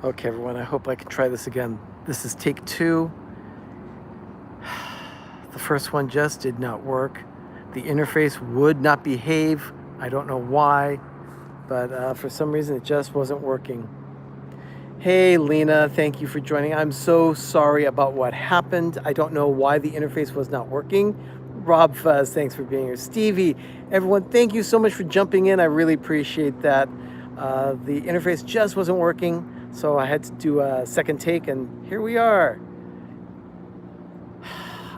Okay, everyone, I hope I can try this again. This is take two. The first one just did not work. The interface would not behave. I don't know why, but for some reason it just wasn't working. Hey, Lena, thank you for joining. I'm so sorry about what happened. I don't know why the interface was not working. Rob Fuzz, thanks for being here. Stevie, everyone, thank you so much for jumping in. I really appreciate that. The interface just wasn't working, so I had to do a second take, and here we are.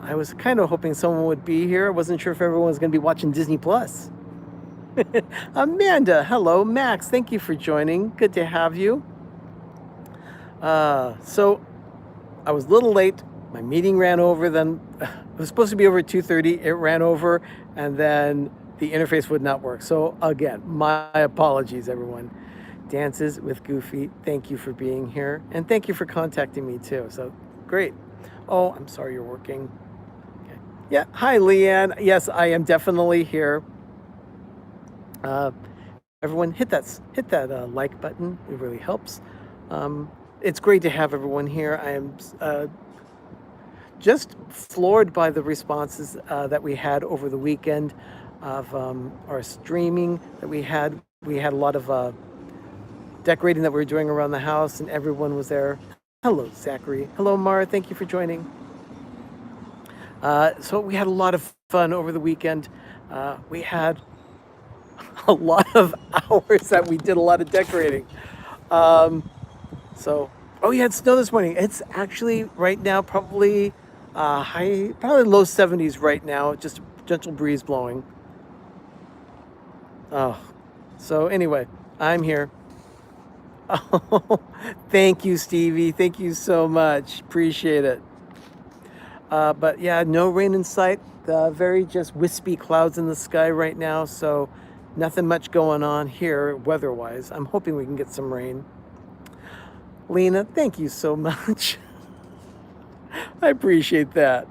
I was kind of hoping someone would be here. I wasn't sure if everyone was going to be watching Disney Plus. Amanda, hello. Max, thank you for joining. Good to have you. So I was a little late. My meeting ran over. Then it was supposed to be over at 2:30. It ran over, and then the interface would not work. So again, my apologies, everyone. Dances with Goofy, thank you for being here, and thank you for contacting me too. So great. Oh, I'm sorry you're working. Okay. Yeah. Hi, Leanne. Yes, I am definitely here. Everyone, hit that like button. It really helps. It's great to have everyone here. I am just floored by the responses that we had over the weekend of our streaming that we had. We had a lot of decorating that we were doing around the house, and everyone was there. Hello, Zachary. Hello, Mara. Thank you for joining. So we had a lot of fun over the weekend. We had a lot of hours that we did a lot of decorating. So, oh, you had snow this morning. It's actually right now probably probably low 70s right now. Just a gentle breeze blowing. Oh, so anyway, I'm here. Oh, thank you, Stevie. Thank you so much. Appreciate it. But yeah, no rain in sight. Very just wispy clouds in the sky right now. So nothing much going on here weather-wise. I'm hoping we can get some rain. Lena, thank you so much. I appreciate that.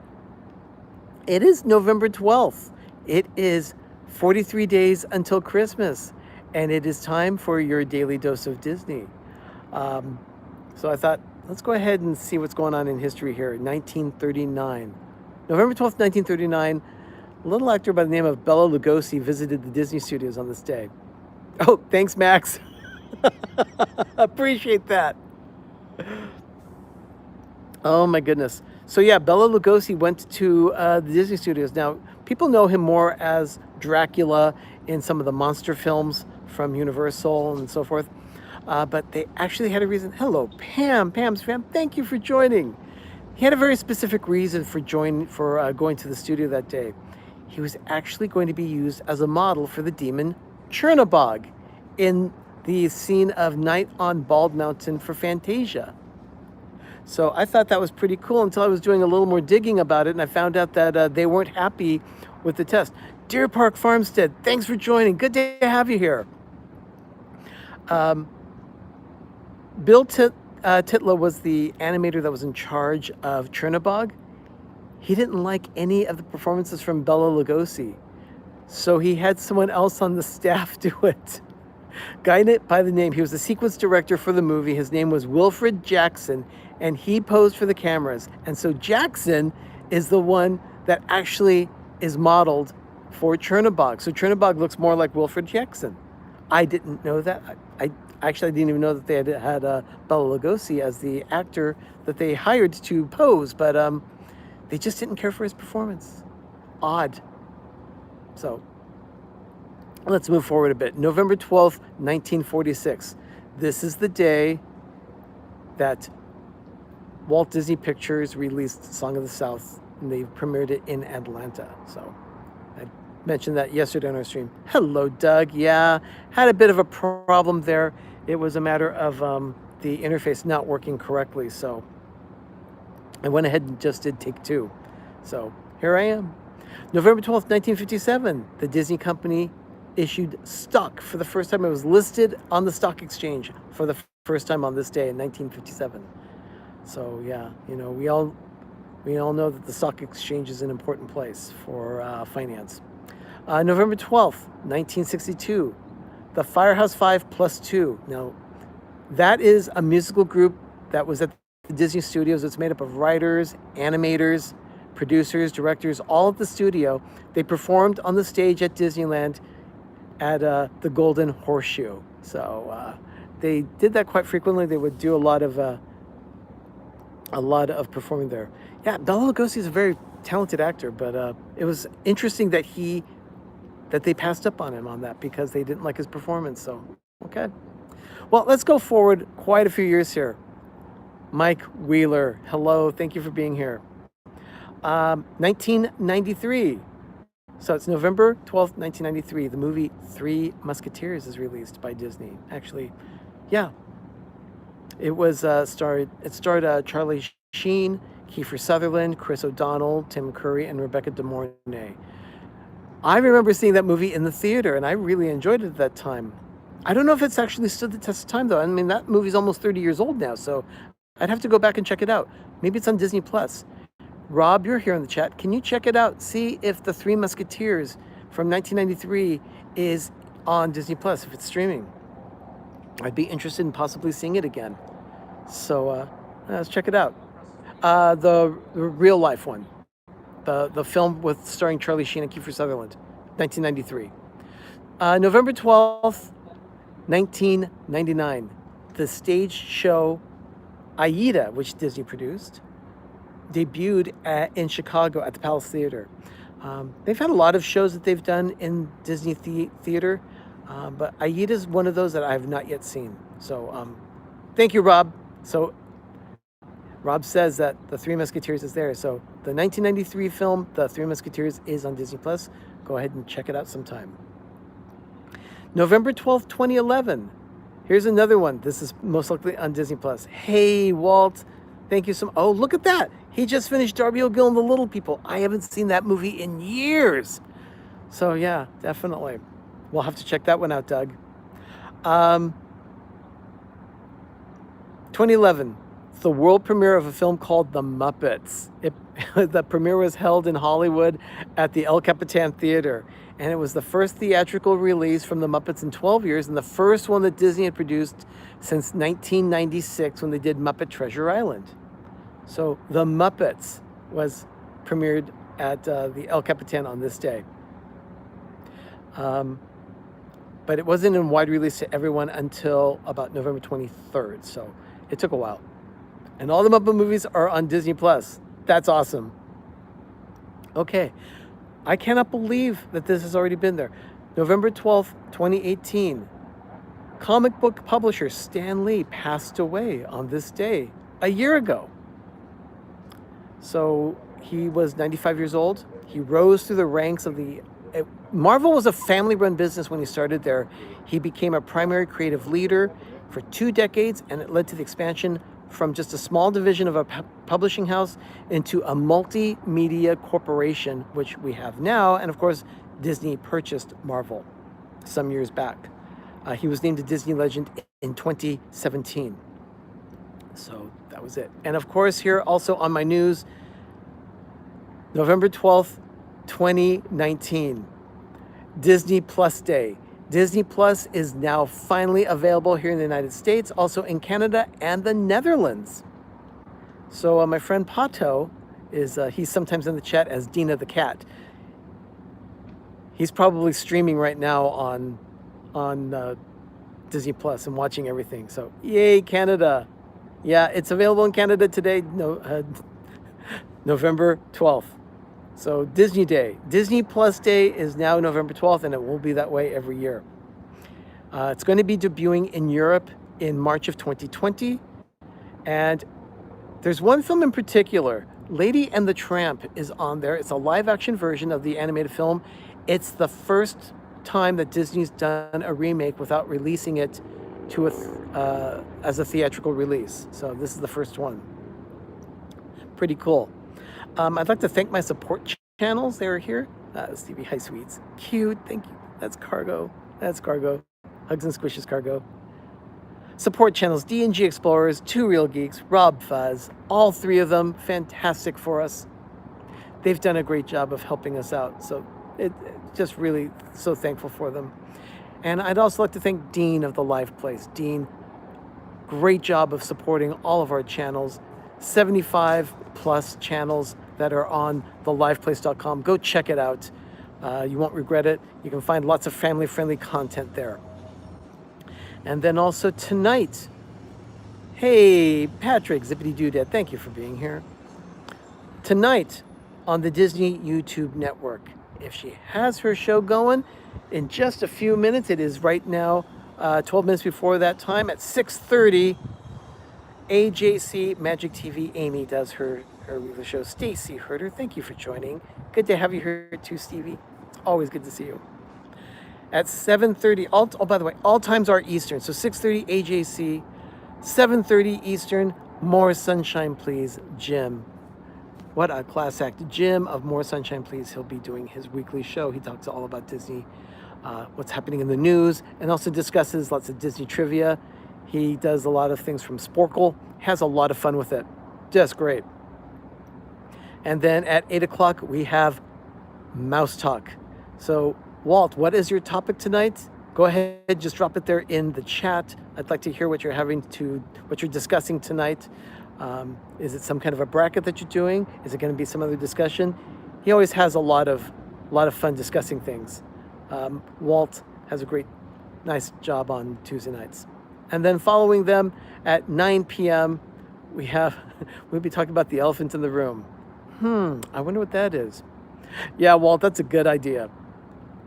It is November 12th. It is 43 days until Christmas, and it is time for your daily dose of Disney. So I thought, let's go ahead and see what's going on in history here. 1939. November 12th, 1939, a little actor by the name of Bela Lugosi visited the Disney studios on this day. Oh, thanks, Max. Appreciate that. Oh my goodness. So yeah, Bela Lugosi went to the Disney studios. Now, people know him more as Dracula in some of the monster films from Universal and so forth. But they actually had a reason. Hello, Pam. Pam's fam. Thank you for joining. He had a very specific reason for going to the studio that day. He was actually going to be used as a model for the demon Chernabog in the scene of Night on Bald Mountain for Fantasia. So I thought that was pretty cool until I was doing a little more digging about it, and I found out that they weren't happy with the test. Deer Park Farmstead, thanks for joining. Good to have you here. Bill Titla was the animator that was in charge of Chernabog. He didn't like any of the performances from Bela Lugosi, so he had someone else on the staff do it. Guy by the name, he was the sequence director for the movie. His name was Wilfred Jackson, and he posed for the cameras. And so Jackson is the one that actually is modeled for Chernabog. So Chernabog looks more like Wilfred Jackson. I didn't know that. I actually didn't even know that they had Bela Lugosi as the actor that they hired to pose, but they just didn't care for his performance. Odd. So let's move forward a bit. November 12th, 1946. This is the day that Walt Disney Pictures released Song of the South, and they premiered it in Atlanta. So I mentioned that yesterday on our stream. Hello, Doug. Yeah, had a bit of a problem there. It was a matter of the interface not working correctly, so I went ahead and just did take two. So here I am. November 12th, 1957, the Disney company issued stock for the first time. It was listed on the stock exchange for the first time on this day in 1957. So yeah, you know, we all know that the stock exchange is an important place for finance. November 12th, 1962, the Firehouse 5 plus 2. Now, That is a musical group that was at the Disney Studios. It's made up of writers, animators, producers, directors, all at the studio. They performed on the stage at Disneyland at the Golden Horseshoe. So they did that quite frequently. They would do a lot of performing there. Yeah, Bela Lugosi is a very talented actor, but it was interesting that they passed up on him on that because they didn't like his performance. So okay, well, let's go forward quite a few years here. Mike Wheeler, hello, thank you for being here. 1993. So it's November 12th, 1993. The movie Three Musketeers is released by Disney. Actually, yeah. It was starred Charlie Sheen, Kiefer Sutherland, Chris O'Donnell, Tim Curry, and Rebecca De Mornay. I remember seeing that movie in the theater, and I really enjoyed it at that time. I don't know if it's actually stood the test of time, though. I mean, that movie's almost 30 years old now, so I'd have to go back and check it out. Maybe it's on Disney Plus. Rob, you're here in the chat. Can you check it out? See if The Three Musketeers from 1993 is on Disney Plus, if it's streaming. I'd be interested in possibly seeing it again. So let's check it out. The real life one. The film with starring Charlie Sheen and Kiefer Sutherland, 1993. November 12th, 1999. The stage show Aida, which Disney produced, debuted in Chicago at the Palace Theater. They've had a lot of shows that they've done in Disney Theater, but Aida is one of those that I have not yet seen. So thank you, Rob. So Rob says that The Three Musketeers is there. So the 1993 film, The Three Musketeers, is on Disney Plus. Go ahead and check it out sometime. November 12th, 2011. Here's another one. This is most likely on Disney Plus. Hey, Walt. Thank you so much. Oh, look at that. He just finished Darby O'Gill and the Little People. I haven't seen that movie in years. So yeah, definitely. We'll have to check that one out, Doug. 2011, the world premiere of a film called The Muppets. The premiere was held in Hollywood at the El Capitan Theater. And it was the first theatrical release from The Muppets in 12 years and the first one that Disney had produced since 1996 when they did Muppet Treasure Island. So The Muppets was premiered at the El Capitan on this day. But it wasn't in wide release to everyone until about November 23rd. So it took a while. And all the Muppet movies are on Disney Plus. That's awesome. Okay. I cannot believe that this has already been there. November 12th, 2018. Comic book publisher Stan Lee passed away on this day a year ago. So he was 95 years old. He rose through the ranks of Marvel was a family-run business when he started there. He became a primary creative leader for 2 decades, and it led to the expansion from just a small division of a publishing house into a multimedia corporation, which we have now. And of course, Disney purchased Marvel some years back. He was named a Disney legend in 2017. So that was it. And of course, here also on my news, November 12th, 2019, Disney Plus Day. Disney Plus is now finally available here in the United States, also in Canada and the Netherlands. So my friend Pato he's sometimes in the chat as Dina the Cat. He's probably streaming right now on Disney Plus and watching everything. So yay, Canada. Yeah, it's available in Canada today, November 12th. So Disney Day. Disney Plus Day is now November 12th, and it will be that way every year. It's going to be debuting in Europe in March of 2020. And there's one film in particular, Lady and the Tramp, is on there. It's a live-action version of the animated film. It's the first time that Disney's done a remake without releasing it to as a theatrical release. So this is the first one. Pretty cool. I'd like to thank my support channels. They are here. Stevie High Sweets. Cute. Thank you. That's Cargo. That's Cargo. Hugs and Squishes Cargo. Support channels, D&G Explorers, Two Real Geeks, Rob Fuzz. All 3 of them, fantastic for us. They've done a great job of helping us out. So just really so thankful for them. And I'd also like to thank Dean of the Live Place. Dean, great job of supporting all of our channels, 75 plus channels that are on theliveplace.com. Go check it out. You won't regret it. You can find lots of family-friendly content there. And then also tonight, hey, Patrick, Zippity Doodad, thank you for being here. Tonight on the Disney YouTube network, if she has her show going in just a few minutes, it is right now 12 minutes before that time at 6:30, AJC Magic TV Amy does her weekly show. Stacy Herder, thank you for joining. Good to have you here too, Stevie. Always good to see you. At 7:30, by the way, all times are Eastern. So 6:30 AJC, 7:30 Eastern, More Sunshine Please, Jim. What a class act. Jim of More Sunshine Please, he'll be doing his weekly show. He talks all about Disney, what's happening in the news, and also discusses lots of Disney trivia. He does a lot of things from Sporkle, has a lot of fun with it. Just great. And then at 8 o'clock, we have Mouse Talk. So, Walt, what is your topic tonight? Go ahead, just drop it there in the chat. I'd like to hear what you're discussing tonight. Is it some kind of a bracket that you're doing? Is it going to be some other discussion? He always has a lot of fun discussing things. Walt has a nice job on Tuesday nights. And then following them at 9 p.m., we'll be talking about the elephant in the room. I wonder what that is. Yeah, Walt, that's a good idea.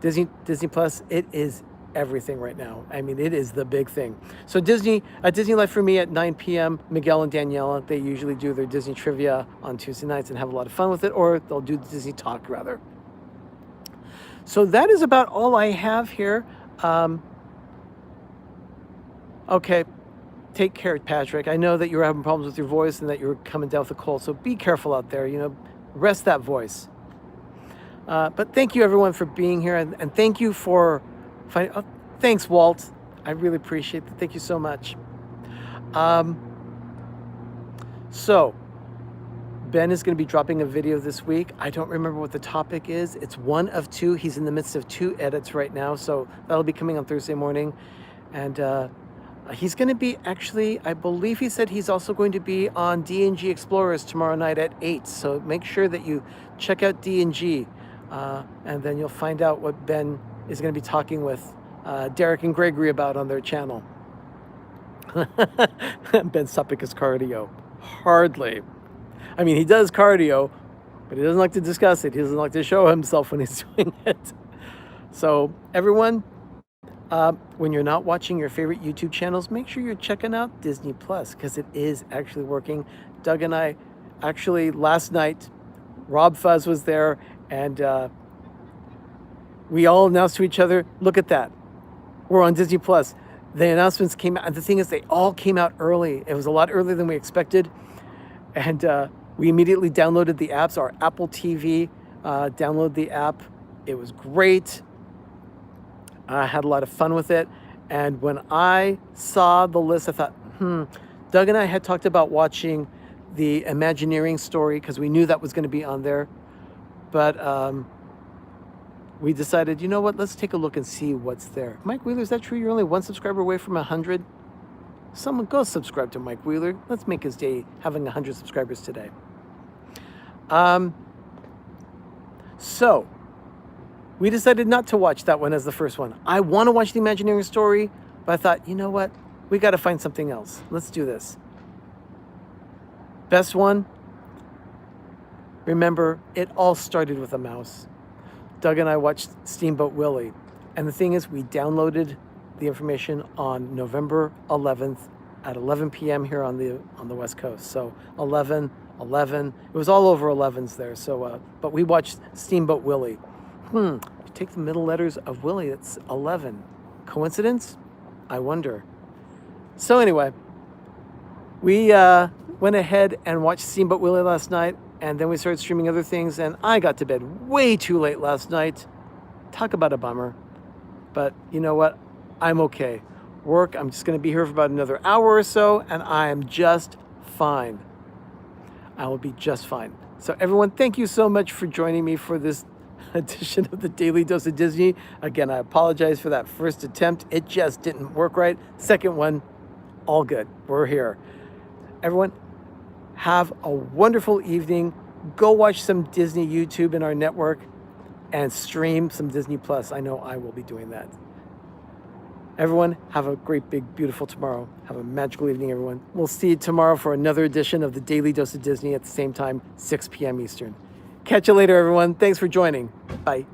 Disney Plus, it is everything right now. I mean, it is the big thing. So Disney Life for Me at 9 p.m., Miguel and Daniela, they usually do their Disney trivia on Tuesday nights and have a lot of fun with it, or they'll do Disney Talk, rather. So that is about all I have here. Okay, take care, Patrick. I know that you're having problems with your voice and that you're coming down with a cold, so be careful out there. Rest that voice. But thank you, everyone, for being here, and thank you for finding. Oh, thanks, Walt. I really appreciate it. Thank you so much. So, Ben is going to be dropping a video this week. I don't remember what the topic is. It's one of two. He's in the midst of 2 edits right now, so that'll be coming on Thursday morning. And he's going to be, actually, I believe he said he's also going to be on D&G Explorers tomorrow night at 8. So make sure that you check out D&G, and then you'll find out what Ben is going to be talking with Derek and Gregory about on their channel. Ben Suppick is cardio. Hardly. I mean, he does cardio, but he doesn't like to discuss it. He doesn't like to show himself when he's doing it. So everyone, when you're not watching your favorite YouTube channels, make sure you're checking out Disney Plus, because it is actually working. Doug and I, actually last night, Rob Fuzz was there, and we all announced to each other, look at that, we're on Disney Plus. The announcements came out, and the thing is, they all came out early. It was a lot earlier than we expected, and we immediately downloaded the apps. Our Apple TV downloaded the app. It was great. I had a lot of fun with it. And when I saw the list, I thought, Doug and I had talked about watching the Imagineering story because we knew that was going to be on there. But we decided, you know what, let's take a look and see what's there. Mike Wheeler, is that true? You're only 1 subscriber away from 100? Someone go subscribe to Mike Wheeler. Let's make his day having 100 subscribers today. So we decided not to watch that one as the first one. I want to watch the Imagineering story, but I thought, you know what? We got to find something else. Let's do this. Best one. Remember, it all started with a mouse. Doug and I watched Steamboat Willie. And the thing is, we downloaded the information on November 11th at 11 p.m. here on the West Coast. So 11, it was all over 11s there. So, but we watched Steamboat Willie. You take the middle letters of Willie, it's 11. Coincidence? I wonder. So anyway, we went ahead and watched Steamboat Willie last night, and then we started streaming other things, and I got to bed way too late last night. Talk about a bummer. But you know what? I'm okay. Work, I'm just going to be here for about another hour or so, and I am just fine. I will be just fine. So everyone, thank you so much for joining me for this edition of the Daily Dose of Disney. Again, I apologize for that first attempt. It just didn't work right. Second one, all good. We're here. Everyone, have a wonderful evening. Go watch some Disney YouTube in our network and stream some Disney Plus. I know I will be doing that. Everyone, have a great, big, beautiful tomorrow. Have a magical evening, everyone. We'll see you tomorrow for another edition of the Daily Dose of Disney at the same time, 6 p.m. Eastern. Catch you later, everyone. Thanks for joining. Bye.